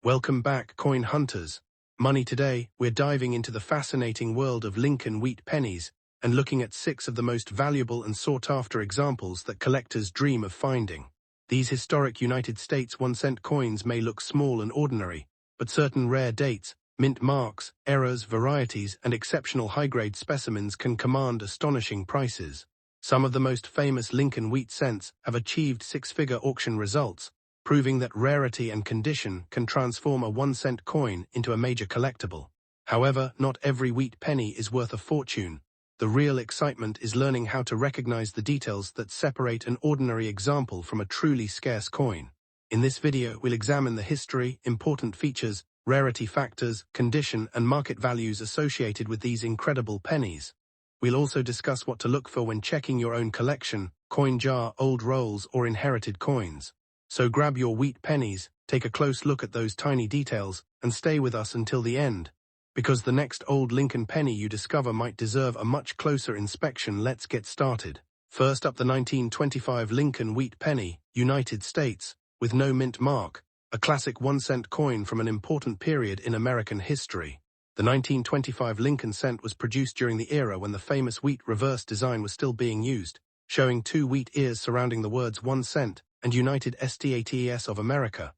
Welcome back, coin hunters. Money today, we're diving into the fascinating world of Lincoln Wheat Pennies and looking at 6 of the most valuable and sought-after examples that collectors dream of finding. These historic United States 1-cent coins may look small and ordinary, but certain rare dates, mint marks, errors, varieties, and exceptional high-grade specimens can command astonishing prices. Some of the most famous Lincoln Wheat cents have achieved 6-figure auction results, proving that rarity and condition can transform a 1-cent coin into a major collectible. However, not every wheat penny is worth a fortune. The real excitement is learning how to recognize the details that separate an ordinary example from a truly scarce coin. In this video, we'll examine the history, important features, rarity factors, condition, and market values associated with these incredible pennies. We'll also discuss what to look for when checking your own collection, coin jar, old rolls, or inherited coins. So grab your wheat pennies, take a close look at those tiny details, and stay with us until the end. Because the next old Lincoln penny you discover might deserve a much closer inspection. Let's get started. First up, the 1925 Lincoln Wheat Penny, United States, with no mint mark, a classic 1-cent coin from an important period in American history. The 1925 Lincoln cent was produced during the era when the famous wheat reverse design was still being used, showing 2 wheat ears surrounding the words 1 cent and United States of America.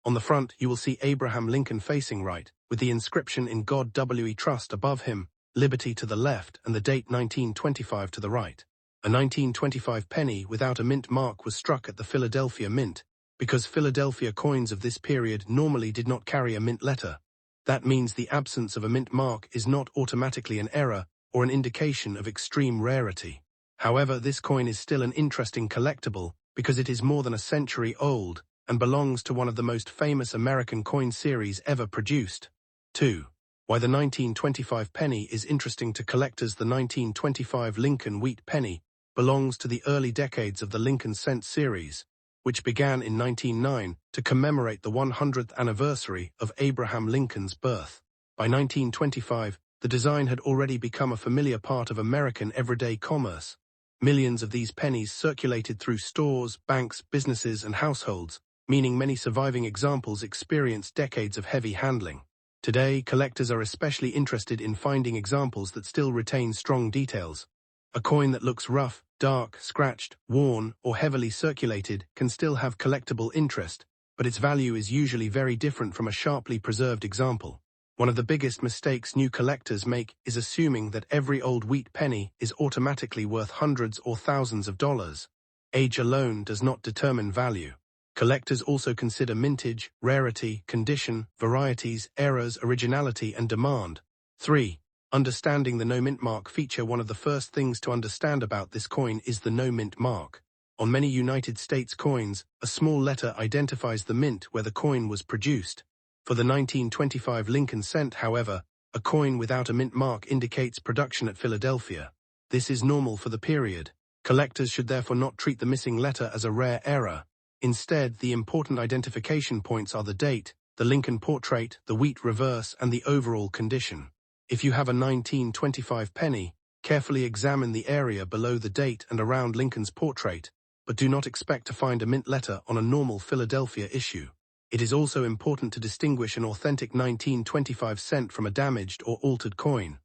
On the front, you will see Abraham Lincoln facing right, with the inscription "In God We Trust" above him, Liberty to the left, and the date 1925 to the right. A 1925 penny without a mint mark was struck at the Philadelphia Mint, because Philadelphia coins of this period normally did not carry a mint letter. That means the absence of a mint mark is not automatically an error or an indication of extreme rarity. However, this coin is still an interesting collectible because it is more than a century old and belongs to one of the most famous American coin series ever produced. 2. Why the 1925 penny is interesting to collectors. The 1925 Lincoln Wheat Penny belongs to the early decades of the Lincoln cent series, which began in 1909 to commemorate the 100th anniversary of Abraham Lincoln's birth. By 1925, the design had already become a familiar part of American everyday commerce. Millions of these pennies circulated through stores, banks, businesses, and households, meaning many surviving examples experienced decades of heavy handling. Today, collectors are especially interested in finding examples that still retain strong details. A coin that looks rough, dark, scratched, worn, or heavily circulated can still have collectible interest, but its value is usually very different from a sharply preserved example. One of the biggest mistakes new collectors make is assuming that every old wheat penny is automatically worth hundreds or thousands of dollars. Age alone does not determine value. Collectors also consider mintage, rarity, condition, varieties, errors, originality, and demand. 3. Understanding the no mint mark feature. One of the first things to understand about this coin is the no mint mark. On many United States coins, a small letter identifies the mint where the coin was produced. For the 1925 Lincoln cent, however, a coin without a mint mark indicates production at Philadelphia. This is normal for the period. Collectors should therefore not treat the missing letter as a rare error. Instead, the important identification points are the date, the Lincoln portrait, the wheat reverse, and the overall condition. If you have a 1925 penny, carefully examine the area below the date and around Lincoln's portrait, but do not expect to find a mint letter on a normal Philadelphia issue. It is also important to distinguish an authentic 1925 cent from a damaged or altered coin.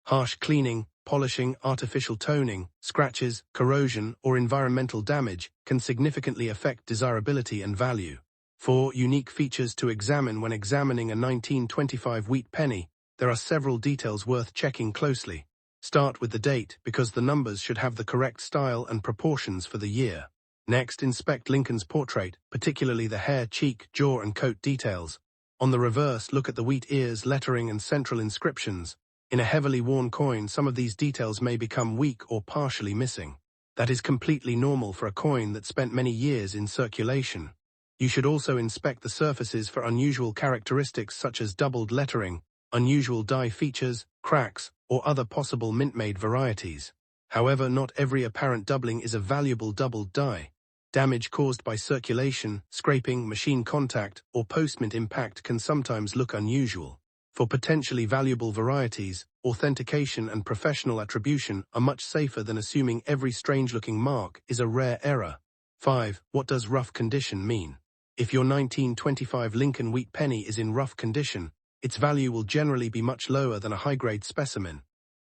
Harsh cleaning, polishing, artificial toning, scratches, corrosion, or environmental damage can significantly affect desirability and value. 4. Unique features to examine. When examining a 1925 wheat penny, there are several details worth checking closely. Start with the date, because the numbers should have the correct style and proportions for the year. Next, inspect Lincoln's portrait, particularly the hair, cheek, jaw, and coat details. On the reverse, look at the wheat ears, lettering, and central inscriptions. In a heavily worn coin, some of these details may become weak or partially missing. That is completely normal for a coin that spent many years in circulation. You should also inspect the surfaces for unusual characteristics such as doubled lettering, unusual die features, cracks, or other possible mint-made varieties. However, not every apparent doubling is a valuable doubled die. Damage caused by circulation, scraping, machine contact, or post-mint impact can sometimes look unusual. For potentially valuable varieties, authentication and professional attribution are much safer than assuming every strange-looking mark is a rare error. 5. What does rough condition mean? If your 1925 Lincoln Wheat Penny is in rough condition, its value will generally be much lower than a high-grade specimen.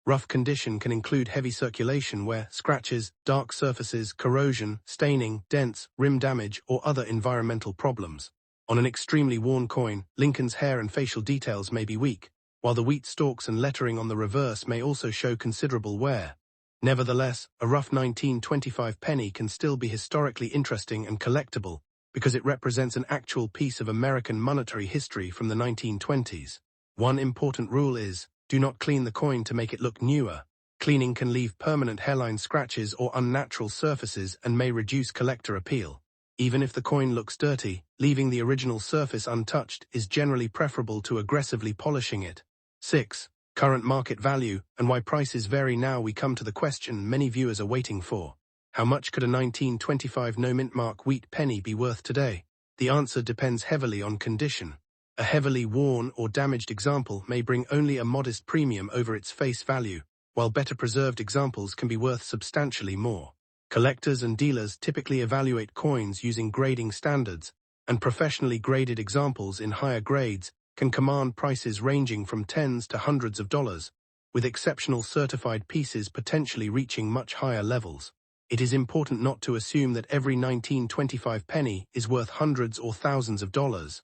Rough condition can include heavy circulation where scratches, dark surfaces, corrosion, staining, dents, rim damage, or other environmental problems. On an extremely worn coin, Lincoln's hair and facial details may be weak, while the wheat stalks and lettering on the reverse may also show considerable wear. Nevertheless, a rough 1925 penny can still be historically interesting and collectible because it represents an actual piece of American monetary history from the 1920s. One important rule is, do not clean the coin to make it look newer. Cleaning can leave permanent hairline scratches or unnatural surfaces and may reduce collector appeal. Even if the coin looks dirty, leaving the original surface untouched is generally preferable to aggressively polishing it. 6. Current market value, and why prices vary. Now we come to the question many viewers are waiting for. How much could a 1925 no-mint mark wheat penny be worth today? The answer depends heavily on condition. A heavily worn or damaged example may bring only a modest premium over its face value, while better preserved examples can be worth substantially more. Collectors and dealers typically evaluate coins using grading standards, and professionally graded examples in higher grades can command prices ranging from tens to hundreds of dollars, with exceptional certified pieces potentially reaching much higher levels. It is important not to assume that every 1925 penny is worth hundreds or thousands of dollars.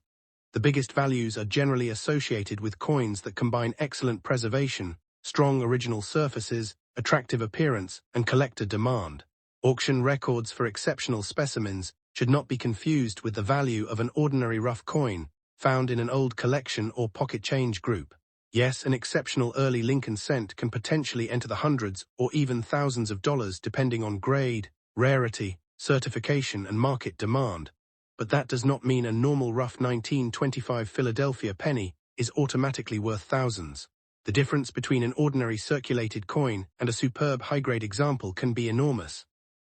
The biggest values are generally associated with coins that combine excellent preservation, strong original surfaces, attractive appearance, and collector demand. Auction records for exceptional specimens should not be confused with the value of an ordinary rough coin found in an old collection or pocket change group. Yes, an exceptional early Lincoln cent can potentially enter the hundreds or even thousands of dollars depending on grade, rarity, certification, and market demand. But that does not mean a normal rough 1925 Philadelphia penny is automatically worth thousands. The difference between an ordinary circulated coin and a superb high-grade example can be enormous.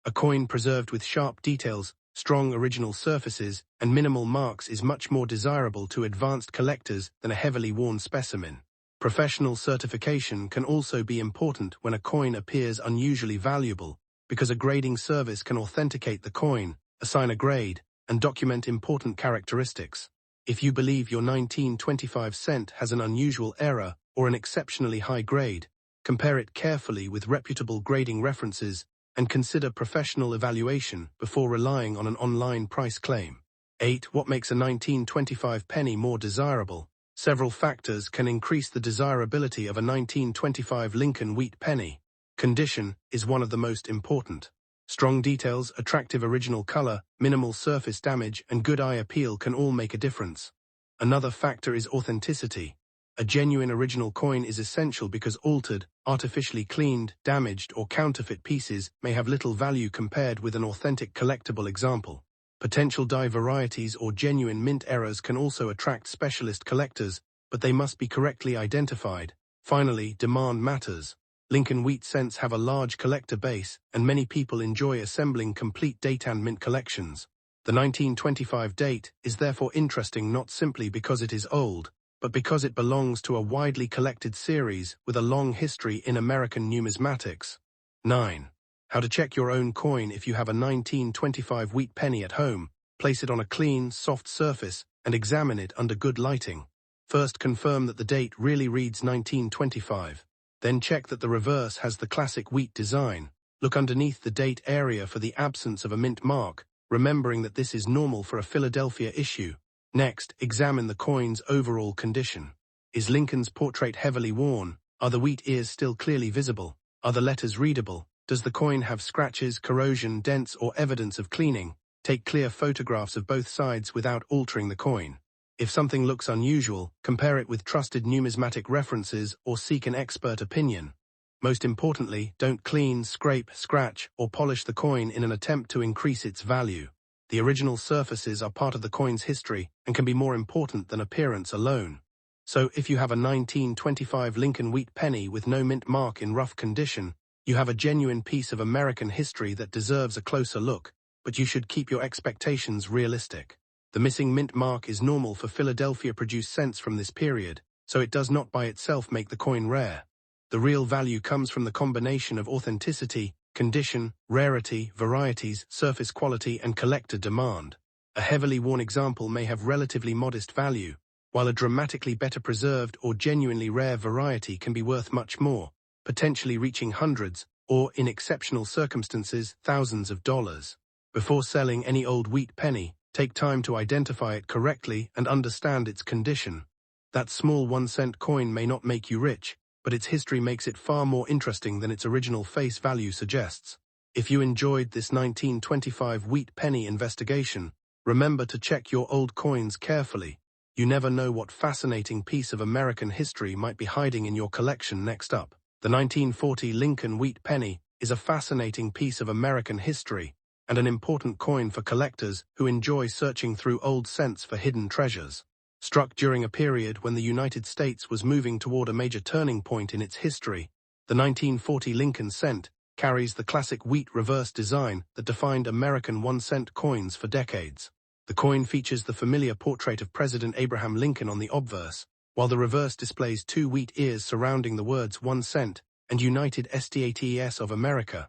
A coin preserved with sharp details, strong original surfaces, and minimal marks is much more desirable to advanced collectors than a heavily worn specimen. Professional certification can also be important when a coin appears unusually valuable, because a grading service can authenticate the coin, assign a grade, and document important characteristics. If you believe your 1925 cent has an unusual error or an exceptionally high grade, compare it carefully with reputable grading references and consider professional evaluation before relying on an online price claim. 8. What makes a 1925 penny more desirable? Several factors can increase the desirability of a 1925 Lincoln Wheat Penny. Condition is one of the most important. Strong details, attractive original color, minimal surface damage, and good eye appeal can all make a difference. Another factor is authenticity. A genuine original coin is essential because altered, artificially cleaned, damaged, or counterfeit pieces may have little value compared with an authentic collectible example. Potential die varieties or genuine mint errors can also attract specialist collectors, but they must be correctly identified. Finally, demand matters. Lincoln Wheat cents have a large collector base, and many people enjoy assembling complete date and mint collections. The 1925 date is therefore interesting not simply because it is old, but because it belongs to a widely collected series with a long history in American numismatics. 9. How to check your own coin. If you have a 1925 wheat penny at home, place it on a clean, soft surface and examine it under good lighting. First, confirm that the date really reads 1925. Then check that the reverse has the classic wheat design. Look underneath the date area for the absence of a mint mark, remembering that this is normal for a Philadelphia issue. Next, examine the coin's overall condition. Is Lincoln's portrait heavily worn? Are the wheat ears still clearly visible? Are the letters readable? Does the coin have scratches, corrosion, dents, or evidence of cleaning? Take clear photographs of both sides without altering the coin. If something looks unusual, compare it with trusted numismatic references or seek an expert opinion. Most importantly, don't clean, scrape, scratch, or polish the coin in an attempt to increase its value. The original surfaces are part of the coin's history and can be more important than appearance alone. So if you have a 1925 Lincoln Wheat Penny with no mint mark in rough condition, you have a genuine piece of American history that deserves a closer look, but you should keep your expectations realistic. The missing mint mark is normal for Philadelphia-produced cents from this period, so it does not by itself make the coin rare. The real value comes from the combination of authenticity, condition, rarity, varieties, surface quality, and collector demand. A heavily worn example may have relatively modest value, while a dramatically better preserved or genuinely rare variety can be worth much more, potentially reaching hundreds, or, in exceptional circumstances, thousands of dollars. Before selling any old wheat penny, take time to identify it correctly and understand its condition. That small 1-cent coin may not make you rich, but its history makes it far more interesting than its original face value suggests. If you enjoyed this 1925 wheat penny investigation, remember to check your old coins carefully. You never know what fascinating piece of American history might be hiding in your collection. Next up, the 1940 Lincoln Wheat Penny is a fascinating piece of American history and an important coin for collectors who enjoy searching through old cents for hidden treasures. Struck during a period when the United States was moving toward a major turning point in its history, the 1940 Lincoln cent carries the classic wheat reverse design that defined American 1-cent coins for decades. The coin features the familiar portrait of President Abraham Lincoln on the obverse, while the reverse displays 2 wheat ears surrounding the words 1 cent and United States of America.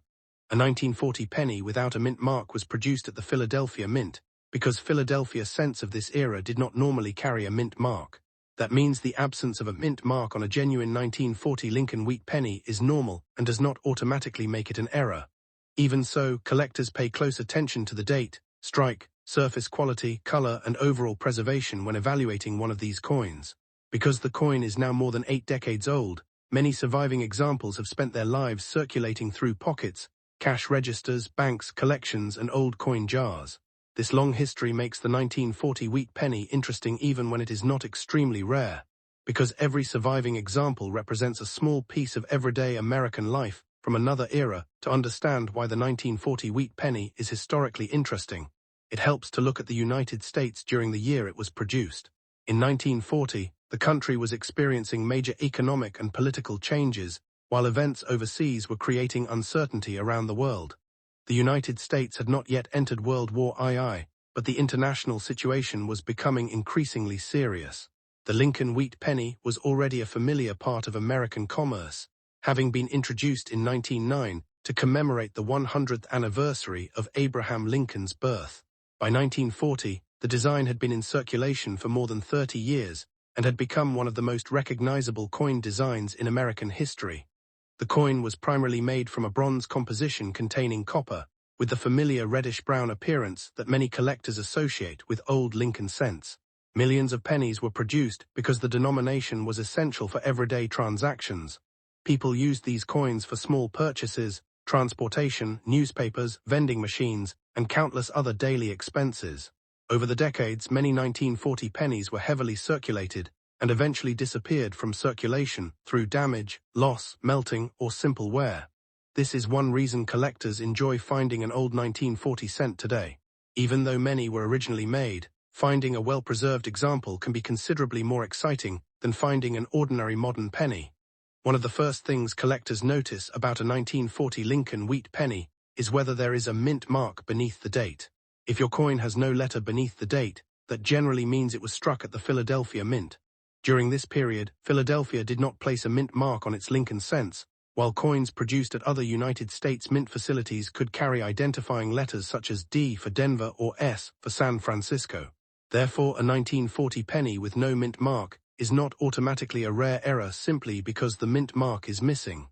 A 1940 penny without a mint mark was produced at the Philadelphia Mint, because Philadelphia cents of this era did not normally carry a mint mark. That means the absence of a mint mark on a genuine 1940 Lincoln Wheat Penny is normal and does not automatically make it an error. Even so, collectors pay close attention to the date, strike, surface quality, color, and overall preservation when evaluating one of these coins. Because the coin is now more than 8 decades old, many surviving examples have spent their lives circulating through pockets, cash registers, banks, collections, and old coin jars. This long history makes the 1940 wheat penny interesting even when it is not extremely rare, because every surviving example represents a small piece of everyday American life from another era. To understand why the 1940 wheat penny is historically interesting, it helps to look at the United States during the year it was produced. In 1940, the country was experiencing major economic and political changes, while events overseas were creating uncertainty around the world. The United States had not yet entered World War II, but the international situation was becoming increasingly serious. The Lincoln Wheat Penny was already a familiar part of American commerce, having been introduced in 1909 to commemorate the 100th anniversary of Abraham Lincoln's birth. By 1940, the design had been in circulation for more than 30 years and had become one of the most recognizable coin designs in American history. The coin was primarily made from a bronze composition containing copper, with the familiar reddish-brown appearance that many collectors associate with old Lincoln cents. Millions of pennies were produced because the denomination was essential for everyday transactions. People used these coins for small purchases, transportation, newspapers, vending machines, and countless other daily expenses. Over the decades, many 1940 pennies were heavily circulated and eventually disappeared from circulation through damage, loss, melting, or simple wear. This is one reason collectors enjoy finding an old 1940 cent today. Even though many were originally made, finding a well-preserved example can be considerably more exciting than finding an ordinary modern penny. One of the first things collectors notice about a 1940 Lincoln Wheat Penny is whether there is a mint mark beneath the date. If your coin has no letter beneath the date, that generally means it was struck at the Philadelphia Mint. During this period, Philadelphia did not place a mint mark on its Lincoln cents, while coins produced at other United States mint facilities could carry identifying letters such as D for Denver or S for San Francisco. Therefore, a 1940 penny with no mint mark is not automatically a rare error simply because the mint mark is missing.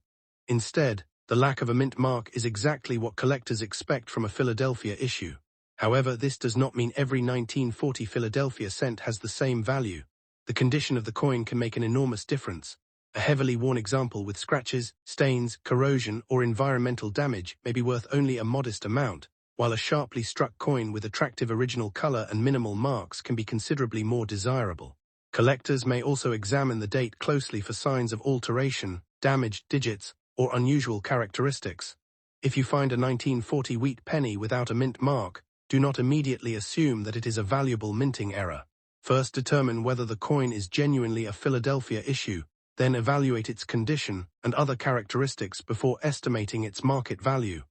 Instead, the lack of a mint mark is exactly what collectors expect from a Philadelphia issue. However, this does not mean every 1940 Philadelphia cent has the same value. The condition of the coin can make an enormous difference. A heavily worn example with scratches, stains, corrosion, or environmental damage may be worth only a modest amount, while a sharply struck coin with attractive original color and minimal marks can be considerably more desirable. Collectors may also examine the date closely for signs of alteration, damaged digits, or unusual characteristics. If you find a 1940 wheat penny without a mint mark, do not immediately assume that it is a valuable minting error. First, determine whether the coin is genuinely a Philadelphia issue, then evaluate its condition and other characteristics before estimating its market value.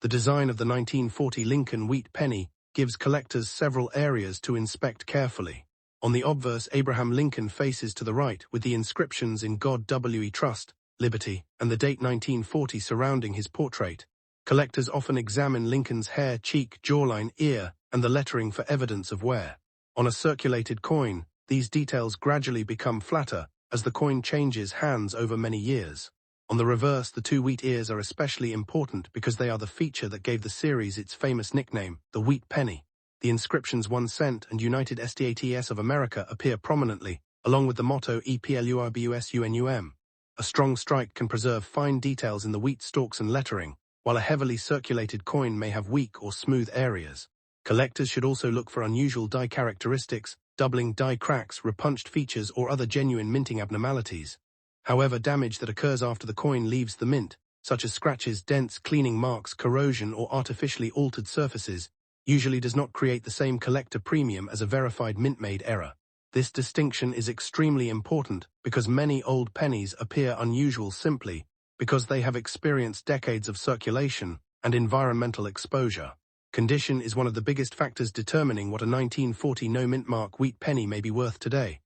The design of the 1940 Lincoln Wheat Penny gives collectors several areas to inspect carefully. On the obverse, Abraham Lincoln faces to the right with the inscriptions in God We Trust, Liberty, and the date 1940 surrounding his portrait. Collectors often examine Lincoln's hair, cheek, jawline, ear, and the lettering for evidence of wear. On a circulated coin, these details gradually become flatter as the coin changes hands over many years. On the reverse, the two wheat ears are especially important because they are the feature that gave the series its famous nickname, the wheat penny. The inscriptions 1 cent and United States of America appear prominently, along with the motto EPLURBUSUNUM. A strong strike can preserve fine details in the wheat stalks and lettering, while a heavily circulated coin may have weak or smooth areas. Collectors should also look for unusual die characteristics, doubling, die cracks, repunched features, or other genuine minting abnormalities. However, damage that occurs after the coin leaves the mint, such as scratches, dents, cleaning marks, corrosion, or artificially altered surfaces, usually does not create the same collector premium as a verified mint-made error. This distinction is extremely important because many old pennies appear unusual simply because they have experienced decades of circulation and environmental exposure. Condition is one of the biggest factors determining what a 1940 no-mint mark wheat penny may be worth today.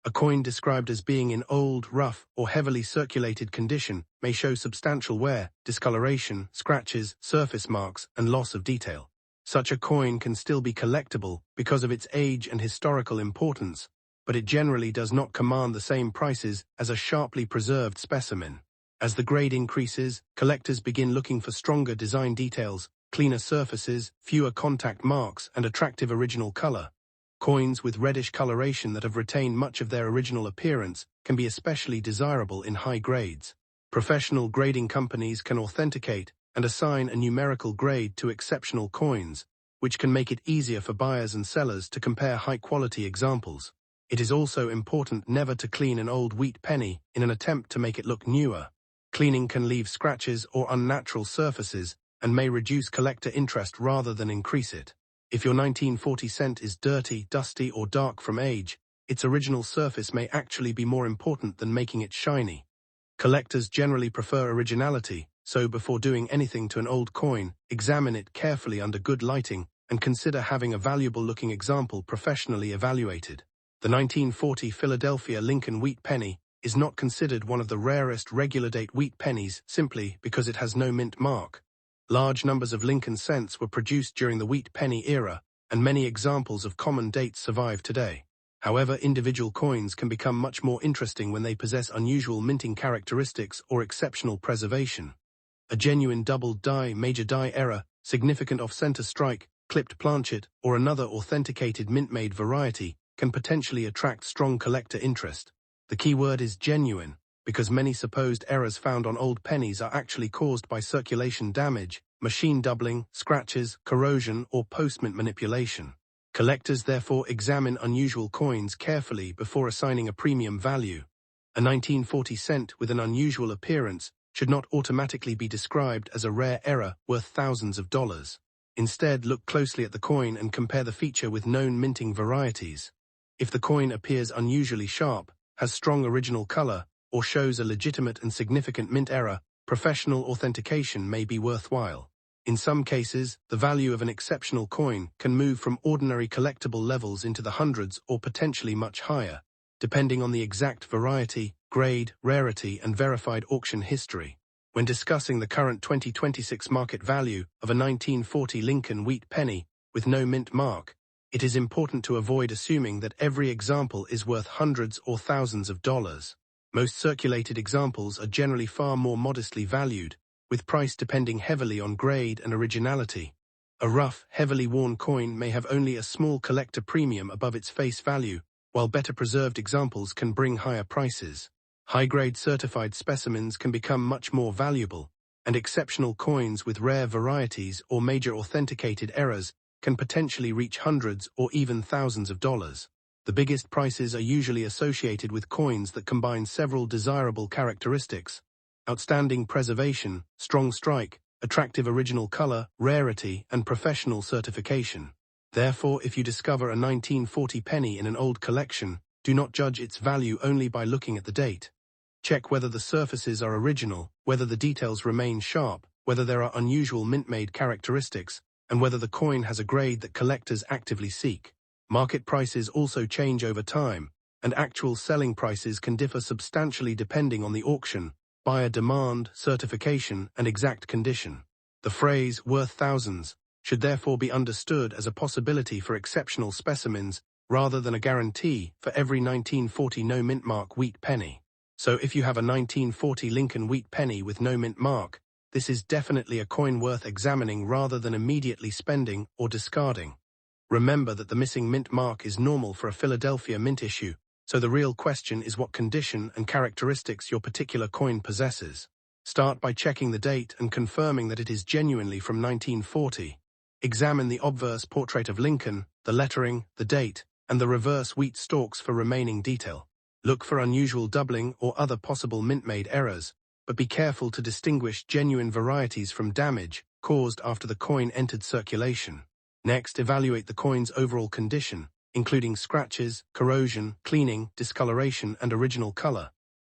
A coin described as being in old, rough, or heavily circulated condition may show substantial wear, discoloration, scratches, surface marks, and loss of detail. Such a coin can still be collectible because of its age and historical importance, but it generally does not command the same prices as a sharply preserved specimen. As the grade increases, collectors begin looking for stronger design details, cleaner surfaces, fewer contact marks, and attractive original color. Coins with reddish coloration that have retained much of their original appearance can be especially desirable in high grades. Professional grading companies can authenticate and assign a numerical grade to exceptional coins, which can make it easier for buyers and sellers to compare high-quality examples. It is also important never to clean an old wheat penny in an attempt to make it look newer. Cleaning can leave scratches or unnatural surfaces and may reduce collector interest rather than increase it. If your 1940 cent is dirty, dusty, or dark from age, its original surface may actually be more important than making it shiny. Collectors generally prefer originality, so before doing anything to an old coin, examine it carefully under good lighting and consider having a valuable-looking example professionally evaluated. The 1940 Philadelphia Lincoln Wheat Penny is not considered one of the rarest regular-date wheat pennies simply because it has no mint mark. Large numbers of Lincoln cents were produced during the wheat penny era, and many examples of common dates survive today. However, individual coins can become much more interesting when they possess unusual minting characteristics or exceptional preservation. A genuine doubled die, major die error, significant off-center strike, clipped planchet, or another authenticated mint-made variety can potentially attract strong collector interest. The key word is genuine, because many supposed errors found on old pennies are actually caused by circulation damage, machine doubling, scratches, corrosion, or post-mint manipulation. Collectors therefore examine unusual coins carefully before assigning a premium value. A 1940 cent with an unusual appearance should not automatically be described as a rare error worth thousands of dollars. Instead, look closely at the coin and compare the feature with known minting varieties. If the coin appears unusually sharp, has strong original color, or shows a legitimate and significant mint error, professional authentication may be worthwhile. In some cases, the value of an exceptional coin can move from ordinary collectible levels into the hundreds or potentially much higher, depending on the exact variety, grade, rarity, and verified auction history. When discussing the current 2026 market value of a 1940 Lincoln Wheat Penny with no mint mark, it is important to avoid assuming that every example is worth hundreds or thousands of dollars. Most circulated examples are generally far more modestly valued, with price depending heavily on grade and originality. A rough, heavily worn coin may have only a small collector premium above its face value, while better preserved examples can bring higher prices. High-grade certified specimens can become much more valuable, and exceptional coins with rare varieties or major authenticated errors can potentially reach hundreds or even thousands of dollars. The biggest prices are usually associated with coins that combine several desirable characteristics: outstanding preservation, strong strike, attractive original color, rarity, and professional certification. Therefore, if you discover a 1940 penny in an old collection, do not judge its value only by looking at the date. Check whether the surfaces are original, whether the details remain sharp, whether there are unusual mint-made characteristics, and whether the coin has a grade that collectors actively seek. Market prices also change over time, and actual selling prices can differ substantially depending on the auction, buyer demand, certification, and exact condition. The phrase, "worth thousands," should therefore be understood as a possibility for exceptional specimens rather than a guarantee for every 1940 no mint mark wheat penny. So if you have a 1940 Lincoln Wheat Penny with no mint mark, this is definitely a coin worth examining rather than immediately spending or discarding. Remember that the missing mint mark is normal for a Philadelphia mint issue, so the real question is what condition and characteristics your particular coin possesses. Start by checking the date and confirming that it is genuinely from 1940. Examine the obverse portrait of Lincoln, the lettering, the date, and the reverse wheat stalks for remaining detail. Look for unusual doubling or other possible mint-made errors, but be careful to distinguish genuine varieties from damage caused after the coin entered circulation. Next, evaluate the coin's overall condition, including scratches, corrosion, cleaning, discoloration, and original color.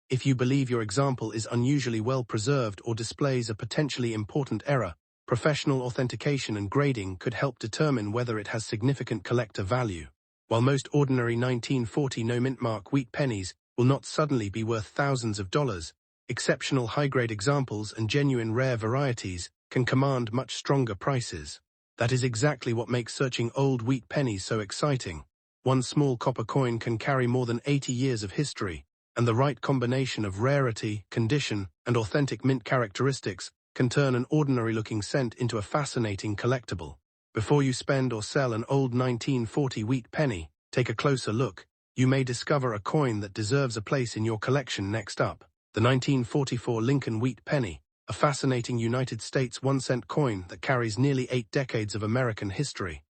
If you believe your example is unusually well preserved or displays a potentially important error, professional authentication and grading could help determine whether it has significant collector value. While most ordinary 1940 no mint mark wheat pennies will not suddenly be worth thousands of dollars, exceptional high-grade examples and genuine rare varieties can command much stronger prices. That is exactly what makes searching old wheat pennies so exciting. One small copper coin can carry more than 80 years of history, and the right combination of rarity, condition, and authentic mint characteristics can turn an ordinary-looking cent into a fascinating collectible. Before you spend or sell an old 1940 wheat penny, take a closer look. You may discover a coin that deserves a place in your collection. Next up, the 1944 Lincoln Wheat Penny, a fascinating United States 1-cent coin that carries nearly 8 decades of American history.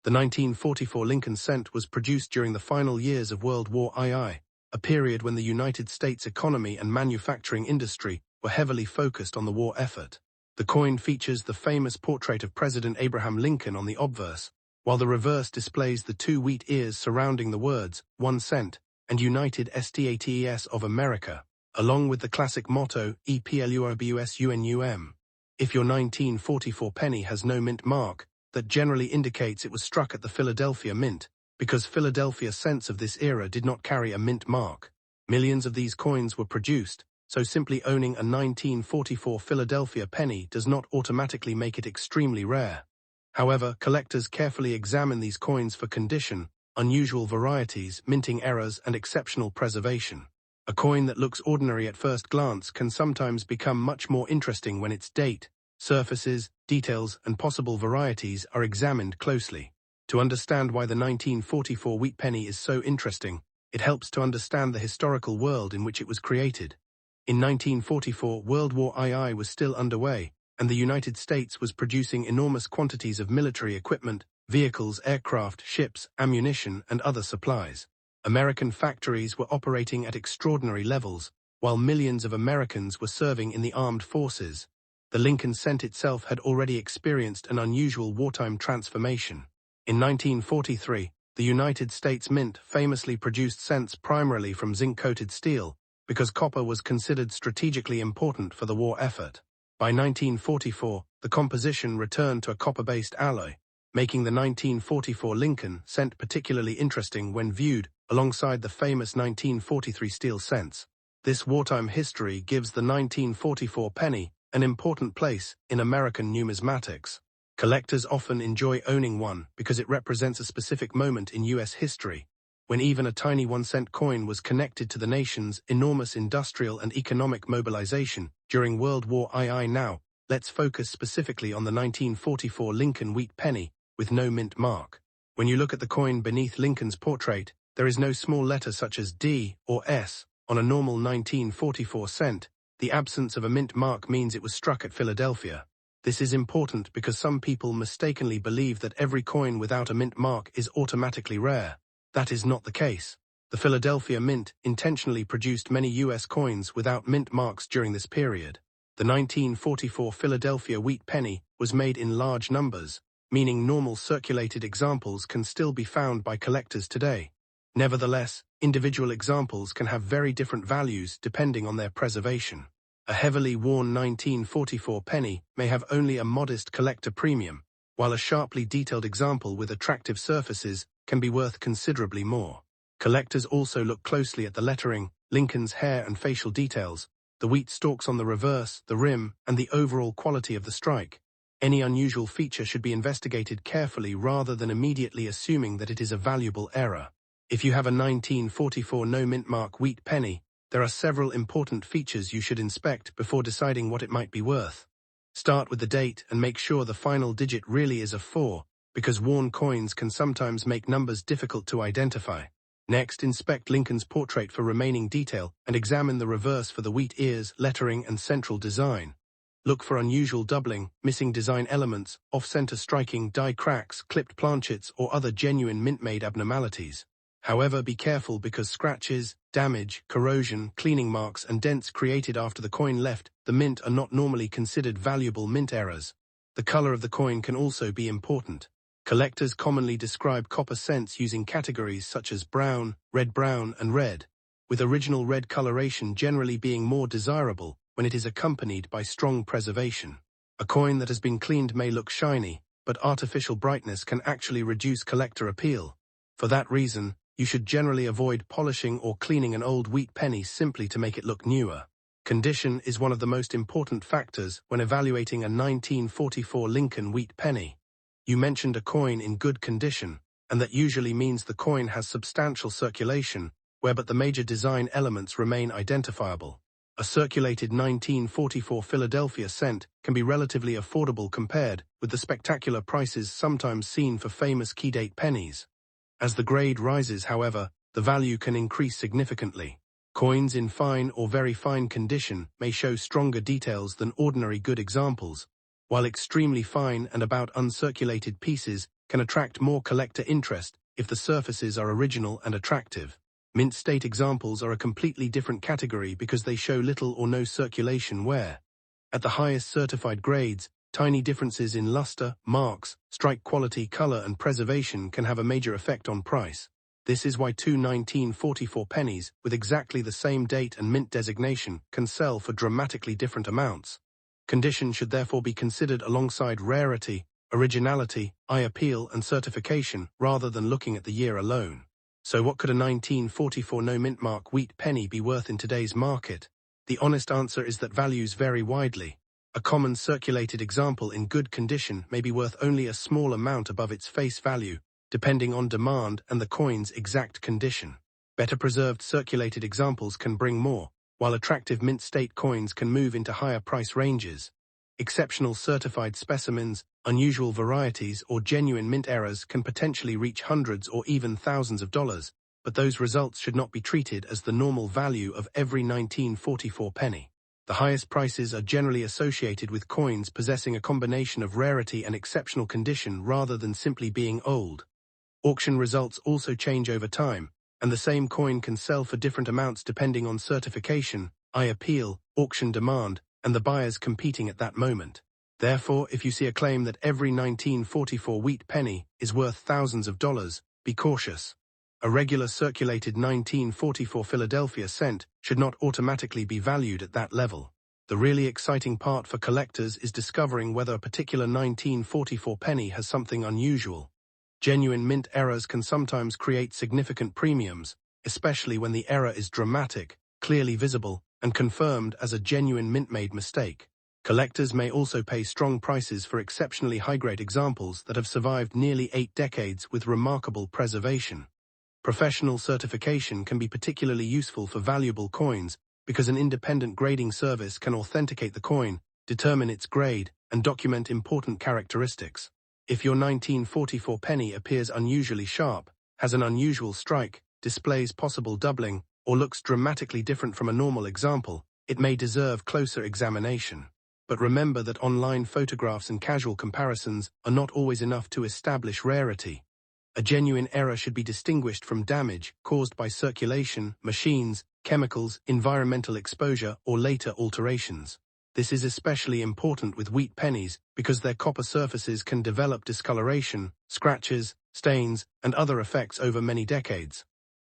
The 1944 Lincoln cent was produced during the final years of World War II, a period when the United States economy and manufacturing industry were heavily focused on the war effort. The coin features the famous portrait of President Abraham Lincoln on the obverse, while the reverse displays the 2 wheat ears surrounding the words 1 cent and United States of America, along with the classic motto EPLUOBUSUNUM. If your 1944 penny has no mint mark, that generally indicates it was struck at the Philadelphia Mint, because Philadelphia cents of this era did not carry a mint mark. Millions of these coins were produced, so simply owning a 1944 Philadelphia penny does not automatically make it extremely rare. However, collectors carefully examine these coins for condition, unusual varieties, minting errors, and exceptional preservation. A coin that looks ordinary at first glance can sometimes become much more interesting when its date, surfaces, details, and possible varieties are examined closely. To understand why the 1944 wheat penny is so interesting, it helps to understand the historical world in which it was created. In 1944, World War II was still underway, and the United States was producing enormous quantities of military equipment, vehicles, aircraft, ships, ammunition, and other supplies. American factories were operating at extraordinary levels, while millions of Americans were serving in the armed forces. The Lincoln cent itself had already experienced an unusual wartime transformation. In 1943, the United States Mint famously produced cents primarily from zinc-coated steel, because copper was considered strategically important for the war effort. By 1944, the composition returned to a copper-based alloy, making the 1944 Lincoln cent particularly interesting when viewed alongside the famous 1943 steel cents. This wartime history gives the 1944 penny an important place in American numismatics. Collectors often enjoy owning one because it represents a specific moment in U.S. history, when even a tiny 1-cent coin was connected to the nation's enormous industrial and economic mobilization during World War II. Now, let's focus specifically on the 1944 Lincoln Wheat Penny with no mint mark. When you look at the coin beneath Lincoln's portrait, there is no small letter such as D or S on a normal 1944 cent. The absence of a mint mark means it was struck at Philadelphia. This is important because some people mistakenly believe that every coin without a mint mark is automatically rare. That is not the case. The Philadelphia Mint intentionally produced many U.S. coins without mint marks during this period. The 1944 Philadelphia Wheat Penny was made in large numbers, meaning normal circulated examples can still be found by collectors today. Nevertheless, individual examples can have very different values depending on their preservation. A heavily worn 1944 penny may have only a modest collector premium, while a sharply detailed example with attractive surfaces can be worth considerably more. Collectors also look closely at the lettering, Lincoln's hair and facial details, the wheat stalks on the reverse, the rim, and the overall quality of the strike. Any unusual feature should be investigated carefully rather than immediately assuming that it is a valuable error. If you have a 1944 no-mint mark wheat penny, there are several important features you should inspect before deciding what it might be worth. Start with the date and make sure the final digit really is a 4, because worn coins can sometimes make numbers difficult to identify. Next, inspect Lincoln's portrait for remaining detail and examine the reverse for the wheat ears, lettering, and central design. Look for unusual doubling, missing design elements, off-center striking, die cracks, clipped planchets, or other genuine mint-made abnormalities. However, be careful because scratches, damage, corrosion, cleaning marks, and dents created after the coin left the mint are not normally considered valuable mint errors. The color of the coin can also be important. Collectors commonly describe copper cents using categories such as brown, and red, with original red coloration generally being more desirable when it is accompanied by strong preservation. A coin that has been cleaned may look shiny, but artificial brightness can actually reduce collector appeal. For that reason, you should generally avoid polishing or cleaning an old wheat penny simply to make it look newer. Condition is one of the most important factors when evaluating a 1944 Lincoln Wheat Penny. You mentioned a coin in good condition, and that usually means the coin has substantial circulation, but the major design elements remain identifiable. A circulated 1944 Philadelphia cent can be relatively affordable compared with the spectacular prices sometimes seen for famous key-date pennies. As the grade rises, however, the value can increase significantly. Coins in fine or very fine condition may show stronger details than ordinary good examples, while extremely fine and about uncirculated pieces can attract more collector interest if the surfaces are original and attractive. Mint state examples are a completely different category because they show little or no circulation wear. At the highest certified grades, tiny differences in luster, marks, strike quality, color, and preservation can have a major effect on price. This is why two 1944 pennies with exactly the same date and mint designation can sell for dramatically different amounts. Condition should therefore be considered alongside rarity, originality, eye appeal, and certification rather than looking at the year alone. So what could a 1944 no-mint mark wheat penny be worth in today's market? The honest answer is that values vary widely. A common circulated example in good condition may be worth only a small amount above its face value, depending on demand and the coin's exact condition. Better preserved circulated examples can bring more, while attractive mint state coins can move into higher price ranges. Exceptional certified specimens, unusual varieties, or genuine mint errors can potentially reach hundreds or even thousands of dollars, but those results should not be treated as the normal value of every 1944 penny. The highest prices are generally associated with coins possessing a combination of rarity and exceptional condition rather than simply being old. Auction results also change over time, and the same coin can sell for different amounts depending on certification, eye appeal, auction demand, and the buyers competing at that moment. Therefore, if you see a claim that every 1944 wheat penny is worth thousands of dollars, be cautious. A regular circulated 1944 Philadelphia cent should not automatically be valued at that level. The really exciting part for collectors is discovering whether a particular 1944 penny has something unusual. Genuine mint errors can sometimes create significant premiums, especially when the error is dramatic, clearly visible, and confirmed as a genuine mint-made mistake. Collectors may also pay strong prices for exceptionally high-grade examples that have survived nearly 8 decades with remarkable preservation. Professional certification can be particularly useful for valuable coins because an independent grading service can authenticate the coin, determine its grade, and document important characteristics. If your 1944 penny appears unusually sharp, has an unusual strike, displays possible doubling, or looks dramatically different from a normal example, it may deserve closer examination. But remember that online photographs and casual comparisons are not always enough to establish rarity. A genuine error should be distinguished from damage caused by circulation, machines, chemicals, environmental exposure, or later alterations. This is especially important with wheat pennies because their copper surfaces can develop discoloration, scratches, stains, and other effects over many decades.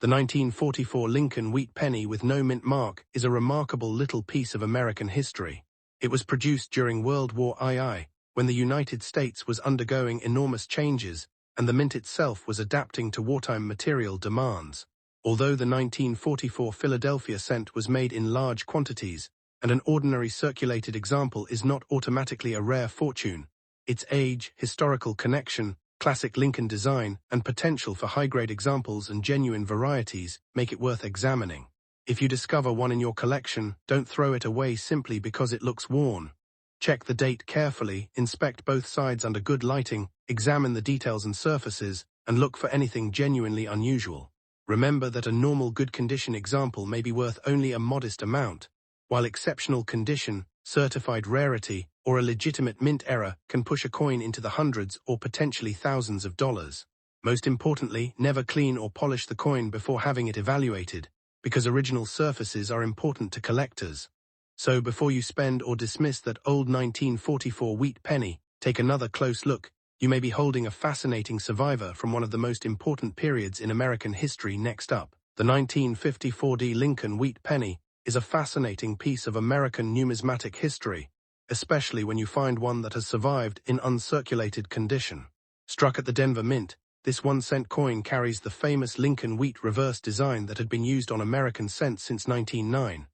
The 1944 Lincoln Wheat Penny with no mint mark is a remarkable little piece of American history. It was produced during World War II, when the United States was undergoing enormous changes and the mint itself was adapting to wartime material demands. Although the 1944 Philadelphia cent was made in large quantities, and an ordinary circulated example is not automatically a rare fortune, Its age, historical connection, classic Lincoln design, and potential for high-grade examples and genuine varieties make it worth examining. If you discover one in your collection, don't throw it away simply because it looks worn. Check the date carefully, inspect both sides under good lighting, examine the details and surfaces, and look for anything genuinely unusual. Remember that a normal good condition example may be worth only a modest amount, while exceptional condition, certified rarity, or a legitimate mint error can push a coin into the hundreds or potentially thousands of dollars. Most importantly, never clean or polish the coin before having it evaluated, because original surfaces are important to collectors. So before you spend or dismiss that old 1944 wheat penny, take another close look. You may be holding a fascinating survivor from one of the most important periods in American history. Next up, the 1954 Lincoln Wheat Penny is a fascinating piece of American numismatic history, especially when you find one that has survived in uncirculated condition. Struck at the Denver Mint, this 1-cent coin carries the famous Lincoln Wheat reverse design that had been used on American cents since 1909.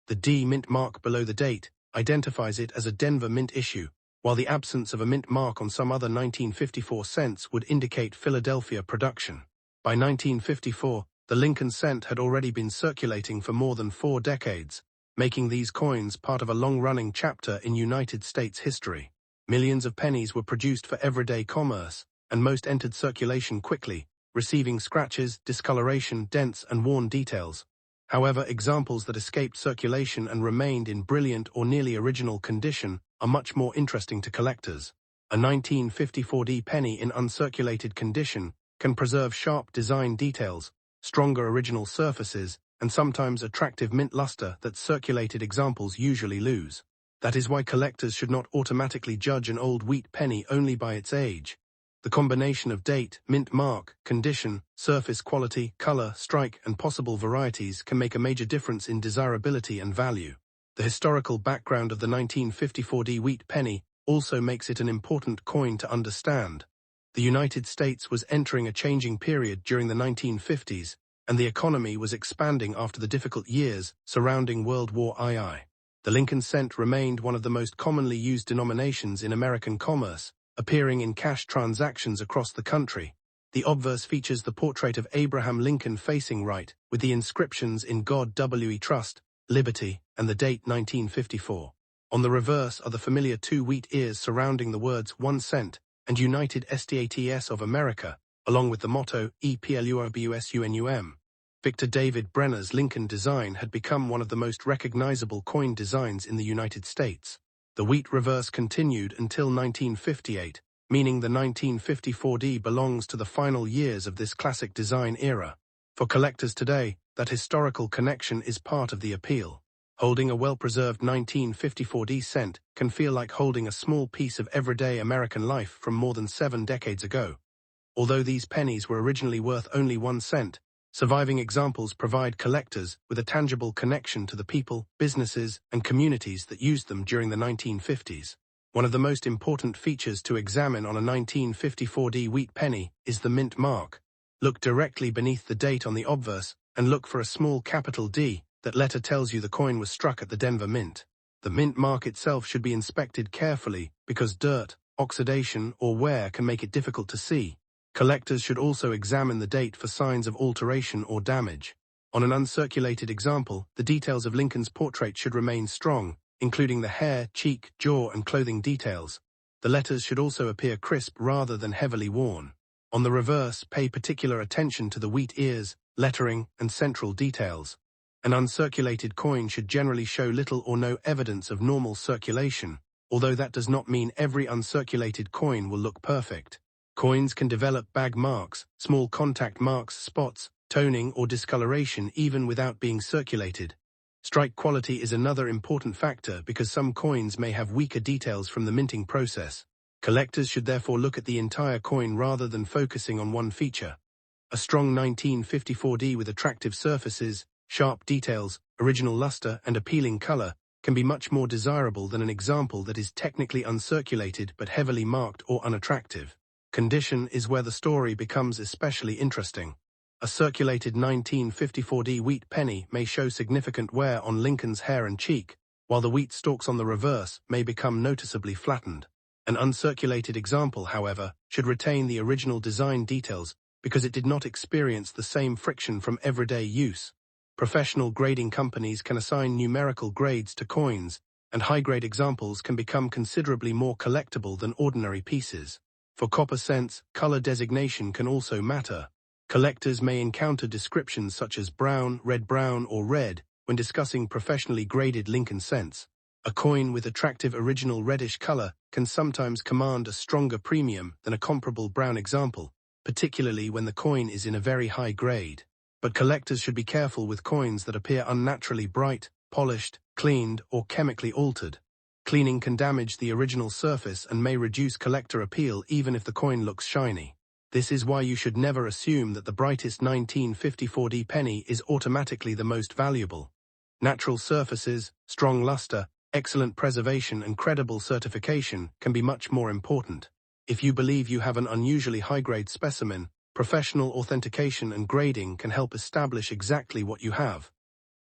The D mint mark below the date identifies it as a Denver Mint issue, while the absence of a mint mark on some other 1954 cents would indicate Philadelphia production. By 1954, the Lincoln cent had already been circulating for more than 4 decades, making these coins part of a long-running chapter in United States history. Millions of pennies were produced for everyday commerce, and most entered circulation quickly, receiving scratches, discoloration, dents, and worn details. However, examples that escaped circulation and remained in brilliant or nearly original condition are much more interesting to collectors. A 1954 penny in uncirculated condition can preserve sharp design details, stronger original surfaces, and sometimes attractive mint luster that circulated examples usually lose. That is why collectors should not automatically judge an old wheat penny only by its age. The combination of date, mint mark, condition, surface quality, color, strike, and possible varieties can make a major difference in desirability and value. The historical background of the 1954 wheat penny also makes it an important coin to understand. The United States was entering a changing period during the 1950s, and the economy was expanding after the difficult years surrounding World War II. The Lincoln cent remained one of the most commonly used denominations in American commerce, appearing in cash transactions across the country. The obverse features the portrait of Abraham Lincoln facing right, with the inscriptions "In God We Trust," "Liberty," and the date 1954. On the reverse are the familiar 2 wheat ears surrounding the words 1 cent and United States of America, along with the motto EPLURBUSUNUM. Victor David Brenner's Lincoln design had become one of the most recognizable coin designs in the United States. The wheat reverse continued until 1958, meaning the 1954 belongs to the final years of this classic design era. For collectors today, that historical connection is part of the appeal. Holding a well-preserved 1954 cent can feel like holding a small piece of everyday American life from more than 7 decades ago. Although these pennies were originally worth only 1 cent, surviving examples provide collectors with a tangible connection to the people, businesses, and communities that used them during the 1950s. One of the most important features to examine on a 1954 wheat penny is the mint mark. Look directly beneath the date on the obverse and look for a small capital D. That letter tells you the coin was struck at the Denver Mint. The mint mark itself should be inspected carefully because dirt, oxidation, or wear can make it difficult to see. Collectors should also examine the date for signs of alteration or damage. On an uncirculated example, the details of Lincoln's portrait should remain strong, including the hair, cheek, jaw, and clothing details. The letters should also appear crisp rather than heavily worn. On the reverse, pay particular attention to the wheat ears, lettering, and central details. An uncirculated coin should generally show little or no evidence of normal circulation, although that does not mean every uncirculated coin will look perfect. Coins can develop bag marks, small contact marks, spots, toning, or discoloration even without being circulated. Strike quality is another important factor because some coins may have weaker details from the minting process. Collectors should therefore look at the entire coin rather than focusing on one feature. A strong 1954 with attractive surfaces, sharp details, original luster, and appealing color can be much more desirable than an example that is technically uncirculated but heavily marked or unattractive. Condition is where the story becomes especially interesting. A circulated 1954 wheat penny may show significant wear on Lincoln's hair and cheek, while the wheat stalks on the reverse may become noticeably flattened. An uncirculated example, however, should retain the original design details because it did not experience the same friction from everyday use. Professional grading companies can assign numerical grades to coins, and high-grade examples can become considerably more collectible than ordinary pieces. For copper cents, color designation can also matter. Collectors may encounter descriptions such as brown, or red when discussing professionally graded Lincoln cents. A coin with attractive original reddish color can sometimes command a stronger premium than a comparable brown example, particularly when the coin is in a very high grade. But collectors should be careful with coins that appear unnaturally bright, polished, cleaned, or chemically altered. Cleaning can damage the original surface and may reduce collector appeal even if the coin looks shiny. This is why you should never assume that the brightest 1954D penny is automatically the most valuable. Natural surfaces, strong luster, excellent preservation and credible certification can be much more important. If you believe you have an unusually high-grade specimen, professional authentication and grading can help establish exactly what you have.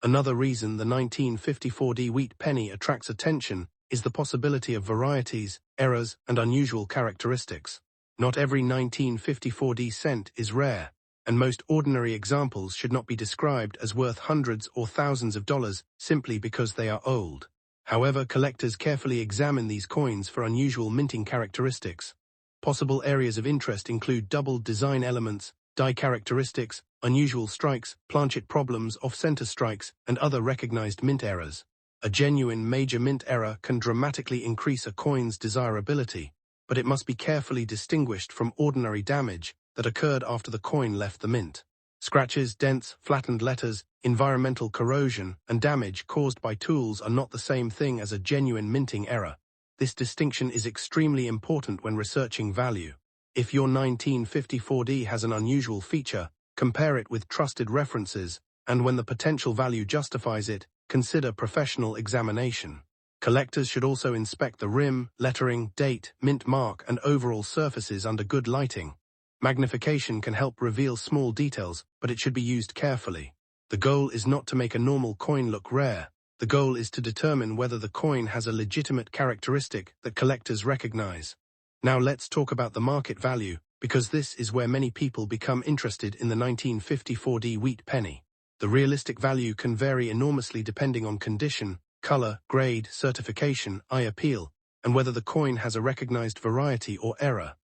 Another reason the 1954D wheat penny attracts attention is the possibility of varieties, errors, and unusual characteristics. Not every 1954D cent is rare, and most ordinary examples should not be described as worth hundreds or thousands of dollars simply because they are old. However, collectors carefully examine these coins for unusual minting characteristics. Possible areas of interest include doubled design elements, die characteristics, unusual strikes, planchet problems, off-center strikes, and other recognized mint errors. A genuine major mint error can dramatically increase a coin's desirability, but it must be carefully distinguished from ordinary damage that occurred after the coin left the mint. Scratches, dents, flattened letters, environmental corrosion, and damage caused by tools are not the same thing as a genuine minting error. This distinction is extremely important when researching value. If your 1954D has an unusual feature, compare it with trusted references, and when the potential value justifies it, consider professional examination. Collectors should also inspect the rim, lettering, date, mint mark, and overall surfaces under good lighting. Magnification can help reveal small details, but it should be used carefully. The goal is not to make a normal coin look rare. The goal is to determine whether the coin has a legitimate characteristic that collectors recognize. Now let's talk about the market value, because this is where many people become interested in the 1954D wheat penny. The realistic value can vary enormously depending on condition, color, grade, certification, eye appeal, and whether the coin has a recognized variety or error.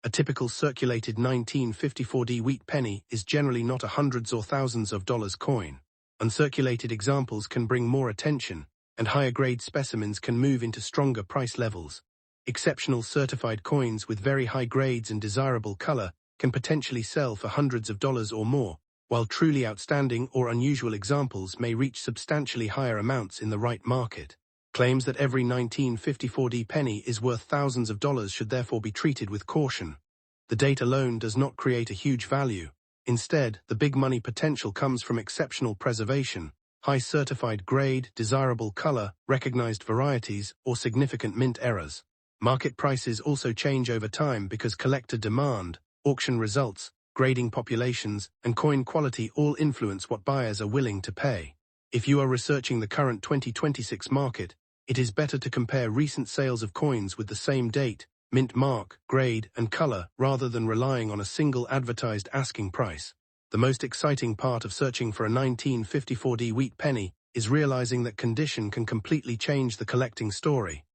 A typical circulated 1954D wheat penny is generally not a hundreds or thousands of dollars coin. Uncirculated examples can bring more attention, and higher-grade specimens can move into stronger price levels. Exceptional certified coins with very high grades and desirable color can potentially sell for hundreds of dollars or more, while truly outstanding or unusual examples may reach substantially higher amounts in the right market. Claims that every 1954D penny is worth thousands of dollars should therefore be treated with caution. The date alone does not create a huge value. Instead, the big money potential comes from exceptional preservation, high certified grade, desirable color, recognized varieties, or significant mint errors. Market prices also change over time because collector demand, auction results, grading populations, and coin quality all influence what buyers are willing to pay. If you are researching the current 2026 market, it is better to compare recent sales of coins with the same date, mint mark, grade, and color rather than relying on a single advertised asking price. The most exciting part of searching for a 1954D wheat penny is realizing that condition can completely change the collecting story.